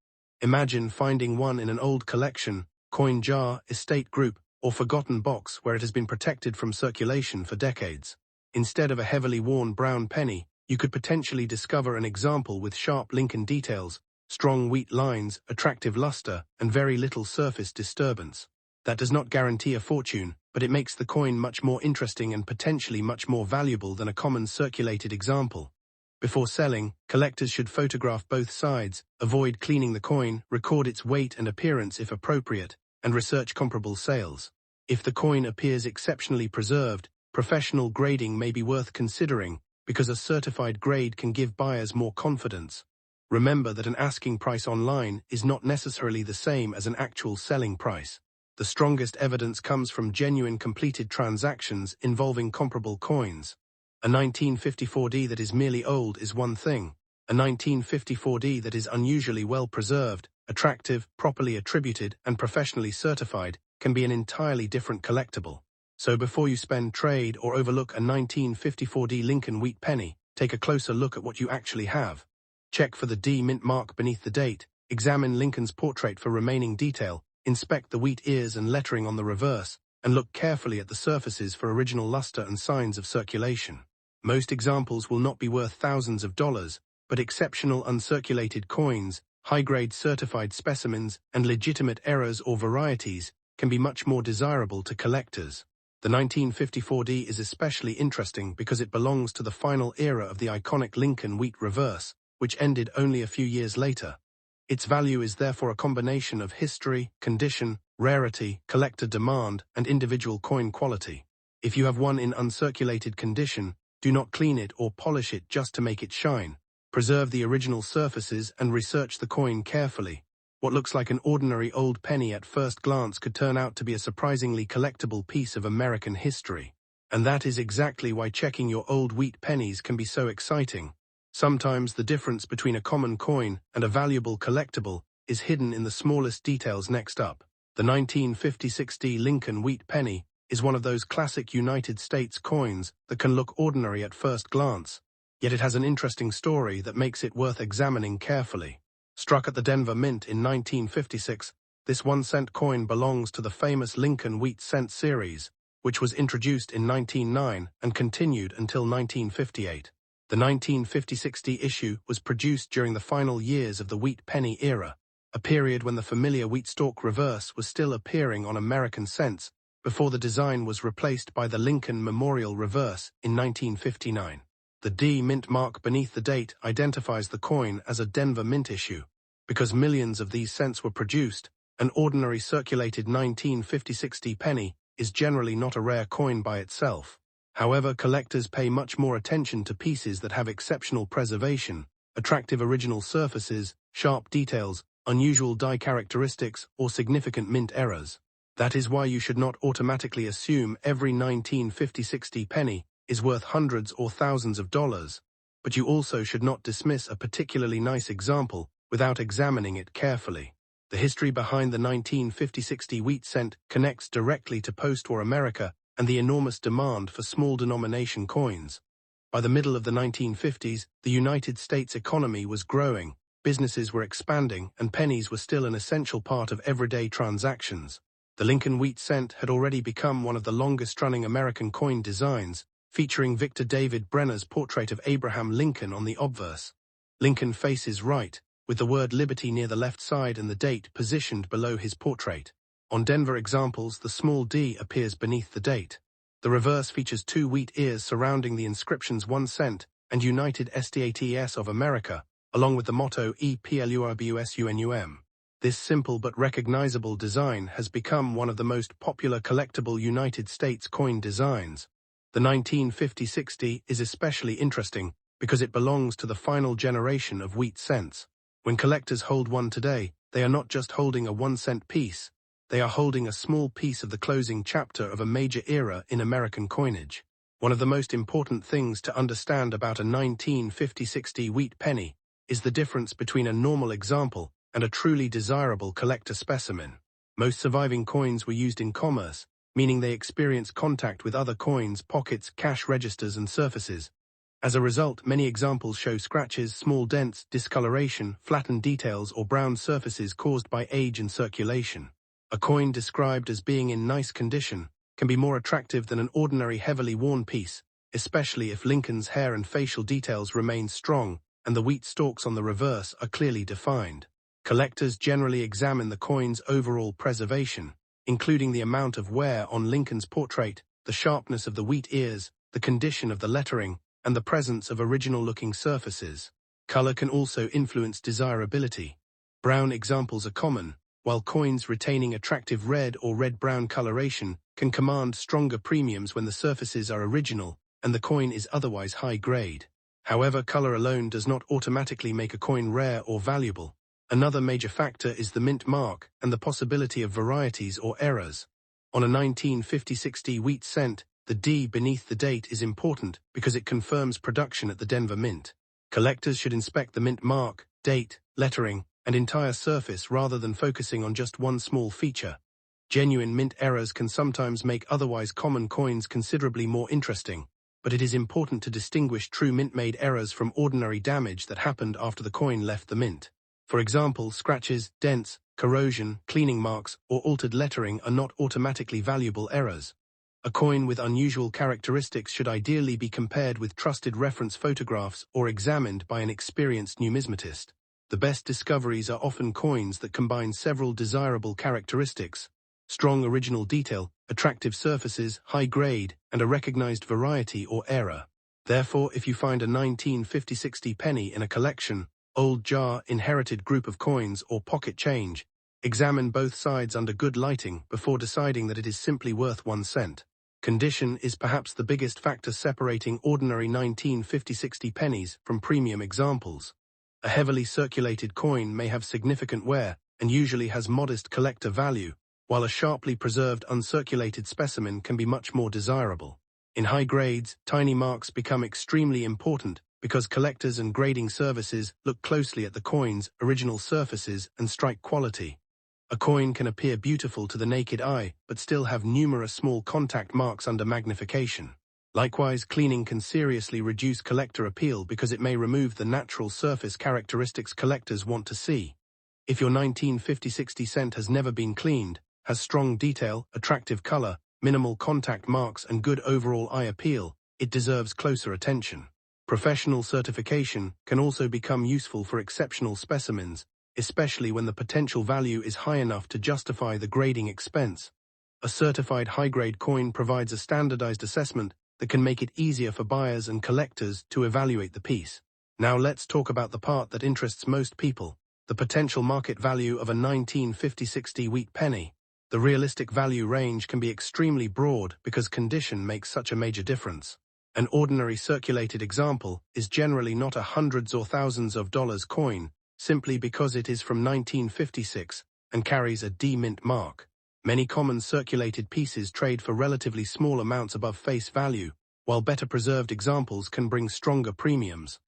Imagine finding one in an old collection, coin jar, estate group, or forgotten box where it has been protected from circulation for decades. Instead of a heavily worn brown penny, you could potentially discover an example with sharp Lincoln details, strong wheat lines, attractive luster, and very little surface disturbance. That does not guarantee a fortune, but it makes the coin much more interesting and potentially much more valuable than a common circulated example. Before selling, collectors should photograph both sides, avoid cleaning the coin, record its weight and appearance if appropriate, and research comparable sales. If the coin appears exceptionally preserved, professional grading may be worth considering, because a certified grade can give buyers more confidence. Remember that an asking price online is not necessarily the same as an actual selling price. The strongest evidence comes from genuine completed transactions involving comparable coins. A 1954D that is merely old is one thing. A 1954D that is unusually well preserved, Attractive, properly attributed, and professionally certified can be an entirely different collectible. So before you spend, trade, or overlook a 1954D Lincoln Wheat Penny, take a closer look at what you actually have. Check for the D mint mark beneath the date, examine Lincoln's portrait for remaining detail, inspect the wheat ears and lettering on the reverse, and look carefully at the surfaces for original luster and signs of circulation. Most examples will not be worth thousands of dollars, but exceptional uncirculated coins, high-grade certified specimens, and legitimate errors or varieties can be much more desirable to collectors. The 1954D is especially interesting because it belongs to the final era of the iconic Lincoln Wheat reverse, which ended only a few years later. Its value is therefore a combination of history, condition, rarity, collector demand, and individual coin quality. If you have one in uncirculated condition, do not clean it or polish it just to make it shine. Preserve the original surfaces and research the coin carefully. What looks like an ordinary old penny at first glance could turn out to be a surprisingly collectible piece of American history. And that is exactly why checking your old wheat pennies can be so exciting. Sometimes the difference between a common coin and a valuable collectible is hidden in the smallest details. Next up, the 1956D Lincoln Wheat Penny is one of those classic United States coins that can look ordinary at first glance, yet it has an interesting story that makes it worth examining carefully. Struck at the Denver Mint in 1956, this 1-cent coin belongs to the famous Lincoln Wheat Cent series, which was introduced in 1909 and continued until 1958. The 1956D issue was produced during the final years of the wheat penny era, a period when the familiar wheat stalk reverse was still appearing on American cents, before the design was replaced by the Lincoln Memorial reverse in 1959. The D mint mark beneath the date identifies the coin as a Denver Mint issue. Because millions of these cents were produced, an ordinary circulated 1956D penny is generally not a rare coin by itself. However, collectors pay much more attention to pieces that have exceptional preservation, attractive original surfaces, sharp details, unusual die characteristics, or significant mint errors. That is why you should not automatically assume every 1956D penny is worth hundreds or thousands of dollars, but you also should not dismiss a particularly nice example without examining it carefully. The history behind the 1956D wheat cent connects directly to post-war America and the enormous demand for small-denomination coins. By the middle of the 1950s, the United States economy was growing, businesses were expanding, and pennies were still an essential part of everyday transactions. The Lincoln Wheat Cent had already become one of the longest-running American coin designs, featuring Victor David Brenner's portrait of Abraham Lincoln on the obverse. Lincoln faces right, with the word Liberty near the left side and the date positioned below his portrait. On Denver examples, the small d appears beneath the date. The reverse features two wheat ears surrounding the inscriptions 1 cent and United States of America, along with the motto EPLURBUSUNUM. This simple but recognizable design has become one of the most popular collectible United States coin designs. The 1956D is especially interesting because it belongs to the final generation of wheat cents. When collectors hold one today, they are not just holding a 1-cent piece, they are holding a small piece of the closing chapter of a major era in American coinage. One of the most important things to understand about a 1956D wheat penny is the difference between a normal example and a truly desirable collector specimen. Most surviving coins were used in commerce, meaning they experienced contact with other coins, pockets, cash registers, and surfaces. As a result, many examples show scratches, small dents, discoloration, flattened details, or brown surfaces caused by age and circulation. A coin described as being in nice condition can be more attractive than an ordinary heavily worn piece, especially if Lincoln's hair and facial details remain strong and the wheat stalks on the reverse are clearly defined. Collectors generally examine the coin's overall preservation, including the amount of wear on Lincoln's portrait, the sharpness of the wheat ears, the condition of the lettering, and the presence of original-looking surfaces. Color can also influence desirability. Brown examples are common, while coins retaining attractive red or red-brown coloration can command stronger premiums when the surfaces are original and the coin is otherwise high-grade. However, color alone does not automatically make a coin rare or valuable. Another major factor is the mint mark and the possibility of varieties or errors. On a 1956D wheat cent, the D beneath the date is important because it confirms production at the Denver Mint. Collectors should inspect the mint mark, date, lettering, and entire surface rather than focusing on just one small feature. Genuine mint errors can sometimes make otherwise common coins considerably more interesting, but it is important to distinguish true mint-made errors from ordinary damage that happened after the coin left the mint. For example, scratches, dents, corrosion, cleaning marks, or altered lettering are not automatically valuable errors. A coin with unusual characteristics should ideally be compared with trusted reference photographs or examined by an experienced numismatist. The best discoveries are often coins that combine several desirable characteristics: strong original detail, attractive surfaces, high grade, and a recognized variety or error. Therefore, if you find a 1950-60 penny in a collection, old jar, inherited group of coins, or pocket change, examine both sides under good lighting before deciding that it is simply worth 1 cent. Condition is perhaps the biggest factor separating ordinary 1950-60 pennies from premium examples. A heavily circulated coin may have significant wear and usually has modest collector value, while a sharply preserved uncirculated specimen can be much more desirable. In high grades, tiny marks become extremely important because collectors and grading services look closely at the coin's original surfaces and strike quality. A coin can appear beautiful to the naked eye, but still have numerous small contact marks under magnification. Likewise, cleaning can seriously reduce collector appeal because it may remove the natural surface characteristics collectors want to see. If your 1950-60 cent has never been cleaned, has strong detail, attractive color, minimal contact marks, and good overall eye appeal, it deserves closer attention. Professional certification can also become useful for exceptional specimens, especially when the potential value is high enough to justify the grading expense. A certified high-grade coin provides a standardized assessment that can make it easier for buyers and collectors to evaluate the piece. Now let's talk about the part that interests most people: the potential market value of a 1950-60 wheat penny. The realistic value range can be extremely broad because condition makes such a major difference. An ordinary circulated example is generally not a hundreds or thousands of dollars coin, simply because it is from 1956 and carries a D mint mark. Many common circulated pieces trade for relatively small amounts above face value, while better preserved examples can bring stronger premiums.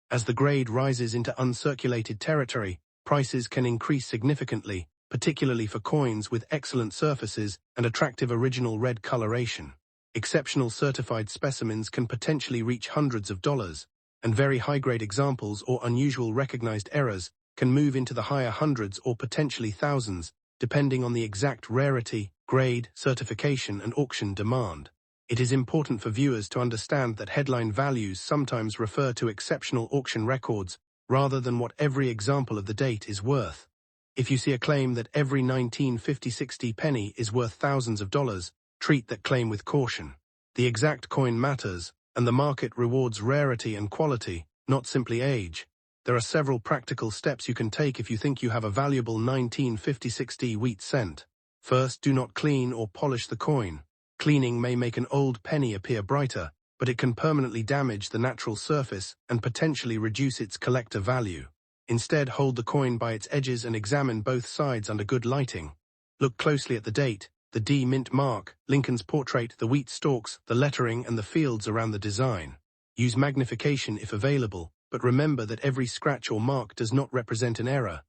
As the grade rises into uncirculated territory, prices can increase significantly, particularly for coins with excellent surfaces and attractive original red coloration. Exceptional certified specimens can potentially reach hundreds of dollars, and very high-grade examples or unusual recognized errors can move into the higher hundreds or potentially thousands, depending on the exact rarity, grade, certification, and auction demand. It is important for viewers to understand that headline values sometimes refer to exceptional auction records rather than what every example of the date is worth. If you see a claim that every 1950-60 penny is worth thousands of dollars, treat that claim with caution. The exact coin matters, and the market rewards rarity and quality, not simply age. There are several practical steps you can take if you think you have a valuable 1950-60 wheat cent. First, do not clean or polish the coin. Cleaning may make an old penny appear brighter, but it can permanently damage the natural surface and potentially reduce its collector value. Instead, hold the coin by its edges and examine both sides under good lighting. Look closely at the date, the D mint mark, Lincoln's portrait, the wheat stalks, the lettering, and the fields around the design. Use magnification if available, but remember that every scratch or mark does not represent an error.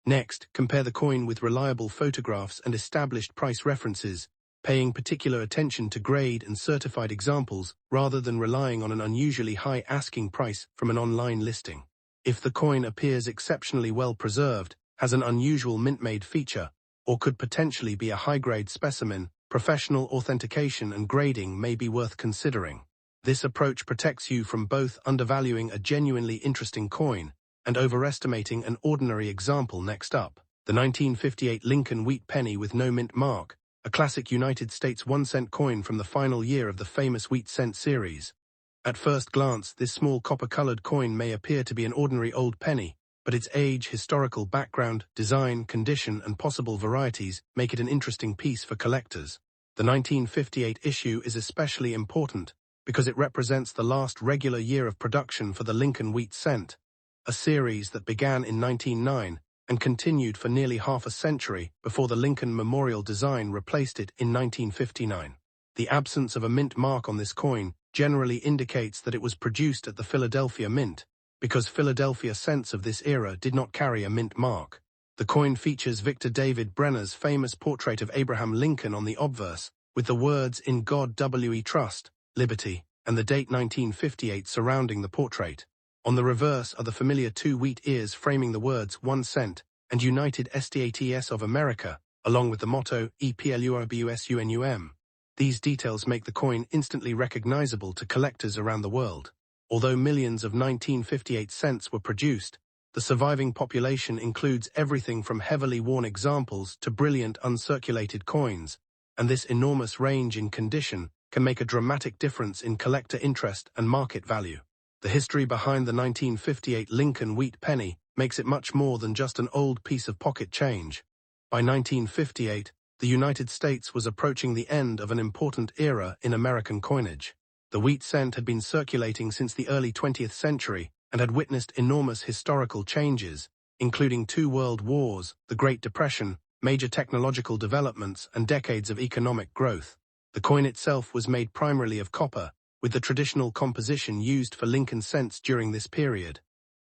Next, compare the coin with reliable photographs and established price references, paying particular attention to grade and certified examples rather than relying on an unusually high asking price from an online listing. If the coin appears exceptionally well preserved, has an unusual mint-made feature, or could potentially be a high-grade specimen, professional authentication and grading may be worth considering. This approach protects you from both undervaluing a genuinely interesting coin and overestimating an ordinary example. Next up, the 1958 Lincoln Wheat Penny with no mint mark, a classic United States 1-cent coin from the final year of the famous wheat cent series. At first glance, this small copper-colored coin may appear to be an ordinary old penny, but its age, historical background, design, condition, and possible varieties make it an interesting piece for collectors. The 1958 issue is especially important because it represents the last regular year of production for the Lincoln Wheat Cent, a series that began in 1909 and continued for nearly half a century before the Lincoln Memorial design replaced it in 1959. The absence of a mint mark on this coin generally indicates that it was produced at the Philadelphia Mint, because Philadelphia cents of this era did not carry a mint mark. The coin features Victor David Brenner's famous portrait of Abraham Lincoln on the obverse, with the words "In God We Trust, Liberty," and the date 1958 surrounding the portrait. On the reverse are the familiar two wheat ears framing the words 1 cent and United States of America, along with the motto EPLURBUSUNUM. These details make the coin instantly recognizable to collectors around the world. Although millions of 1958 cents were produced, the surviving population includes everything from heavily worn examples to brilliant uncirculated coins, and this enormous range in condition can make a dramatic difference in collector interest and market value. The history behind the 1958 Lincoln Wheat Penny makes it much more than just an old piece of pocket change. By 1958, the United States was approaching the end of an important era in American coinage. The wheat cent had been circulating since the early 20th century and had witnessed enormous historical changes, including 2 world wars, the Great Depression, major technological developments, and decades of economic growth. The coin itself was made primarily of copper, with the traditional composition used for Lincoln cents during this period.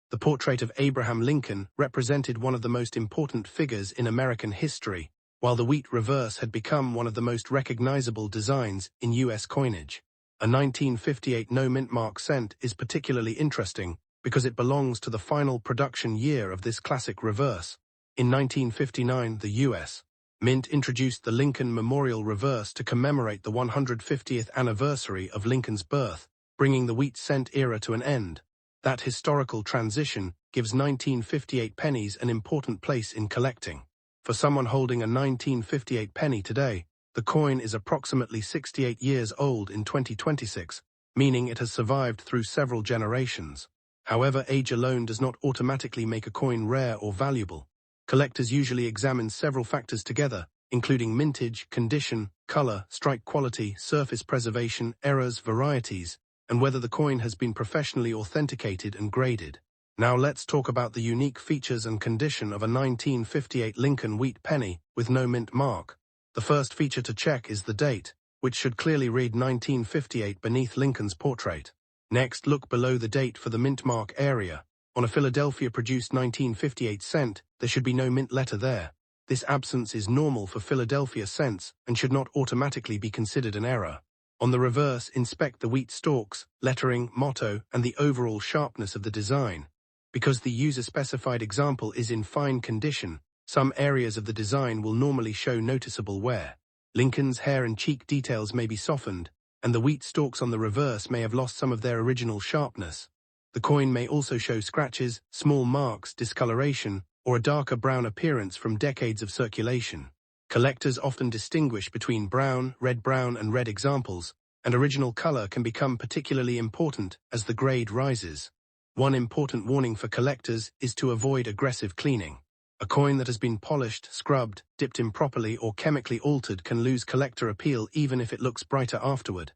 The portrait of Abraham Lincoln represented one of the most important figures in American history, while the wheat reverse had become one of the most recognizable designs in U.S. coinage. A 1958 no-mint mark cent is particularly interesting because it belongs to the final production year of this classic reverse. In 1959, the U.S. Mint introduced the Lincoln Memorial Reverse to commemorate the 150th anniversary of Lincoln's birth, bringing the wheat cent era to an end. That historical transition gives 1958 pennies an important place in collecting. For someone holding a 1958 penny today, the coin is approximately 68 years old in 2026, meaning it has survived through several generations. However, age alone does not automatically make a coin rare or valuable. Collectors usually examine several factors together, including mintage, condition, color, strike quality, surface preservation, errors, varieties, and whether the coin has been professionally authenticated and graded. Now let's talk about the unique features and condition of a 1958 Lincoln Wheat Penny with no mint mark. The first feature to check is the date, which should clearly read 1958 beneath Lincoln's portrait. Next, look below the date for the mint mark area. On a Philadelphia-produced 1958 cent, there should be no mint letter there. This absence is normal for Philadelphia cents and should not automatically be considered an error. On the reverse, inspect the wheat stalks, lettering, motto, and the overall sharpness of the design. Because the user-specified example is in fine condition, some areas of the design will normally show noticeable wear. Lincoln's hair and cheek details may be softened, and the wheat stalks on the reverse may have lost some of their original sharpness. The coin may also show scratches, small marks, discoloration, or a darker brown appearance from decades of circulation. Collectors often distinguish between brown, and red examples, and original color can become particularly important as the grade rises. One important warning for collectors is to avoid aggressive cleaning. A coin that has been polished, scrubbed, dipped improperly, or chemically altered can lose collector appeal even if it looks brighter afterward.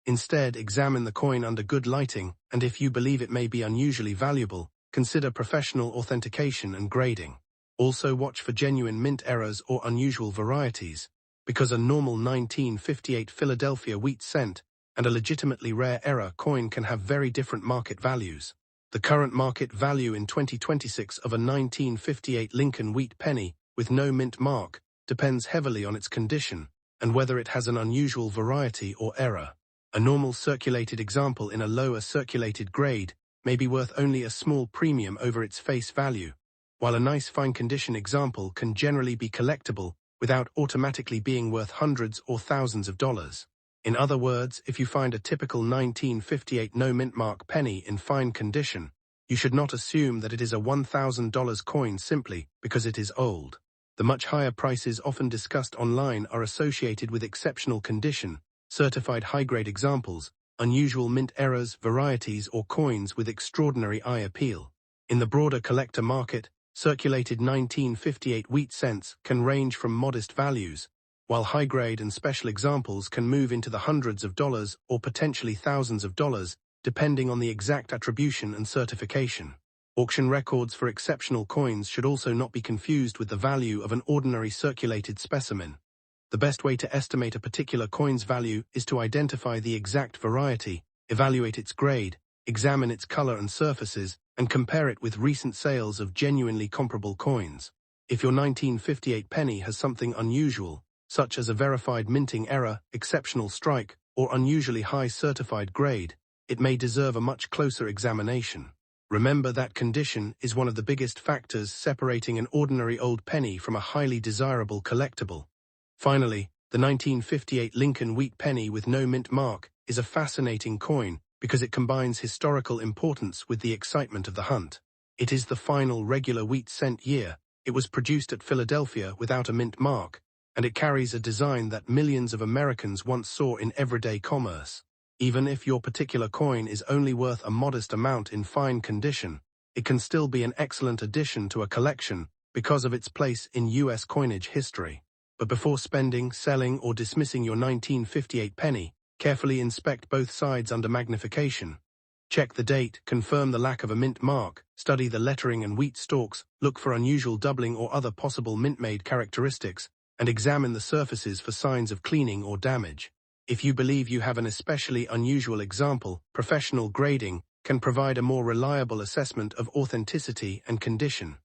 Instead, examine the coin under good lighting, and if you believe it may be unusually valuable, consider professional authentication and grading. Also watch for genuine mint errors or unusual varieties, because a normal 1958 Philadelphia wheat cent and a legitimately rare error coin can have very different market values. The current market value in 2026 of a 1958 Lincoln Wheat Penny with no mint mark depends heavily on its condition and whether it has an unusual variety or error. A normal circulated example in a lower circulated grade may be worth only a small premium over its face value, while a nice fine condition example can generally be collectible without automatically being worth hundreds or thousands of dollars. In other words, if you find a typical 1958 no mint mark penny in fine condition, you should not assume that it is a $1,000 coin simply because it is old. The much higher prices often discussed online are associated with exceptional condition, certified high-grade examples, unusual mint errors, varieties, or coins with extraordinary eye appeal. In the broader collector market, circulated 1958 wheat cents can range from modest values, while high-grade and special examples can move into the hundreds of dollars or potentially thousands of dollars, depending on the exact attribution and certification. Auction records for exceptional coins should also not be confused with the value of an ordinary circulated specimen. The best way to estimate a particular coin's value is to identify the exact variety, evaluate its grade, examine its color and surfaces, and compare it with recent sales of genuinely comparable coins. If your 1958 penny has something unusual, such as a verified minting error, exceptional strike, or unusually high certified grade, it may deserve a much closer examination. Remember that condition is one of the biggest factors separating an ordinary old penny from a highly desirable collectible. Finally, the 1958 Lincoln Wheat Penny with no mint mark is a fascinating coin because it combines historical importance with the excitement of the hunt. It is the final regular wheat cent year. It was produced at Philadelphia without a mint mark, and it carries a design that millions of Americans once saw in everyday commerce. Even if your particular coin is only worth a modest amount in fine condition, it can still be an excellent addition to a collection because of its place in U.S. coinage history. But before spending, selling, or dismissing your 1958 penny, carefully inspect both sides under magnification. Check the date, confirm the lack of a mint mark, study the lettering and wheat stalks, look for unusual doubling or other possible mint-made characteristics, and examine the surfaces for signs of cleaning or damage. If you believe you have an especially unusual example, professional grading can provide a more reliable assessment of authenticity and condition.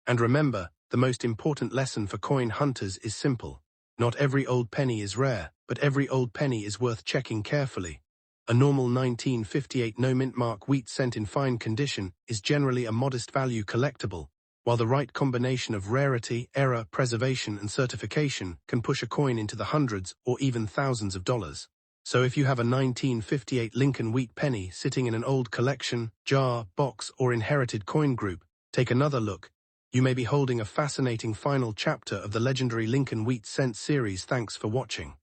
And remember, the most important lesson for coin hunters is simple. Not every old penny is rare, but every old penny is worth checking carefully. A normal 1958 no-mint mark wheat cent in fine condition is generally a modest value collectible, while the right combination of rarity, error, preservation, and certification can push a coin into the hundreds or even thousands of dollars. So if you have a 1958 Lincoln Wheat Penny sitting in an old collection, jar, box, or inherited coin group, take another look. You may be holding a fascinating final chapter of the legendary Lincoln Wheat Cent series. Thanks for watching.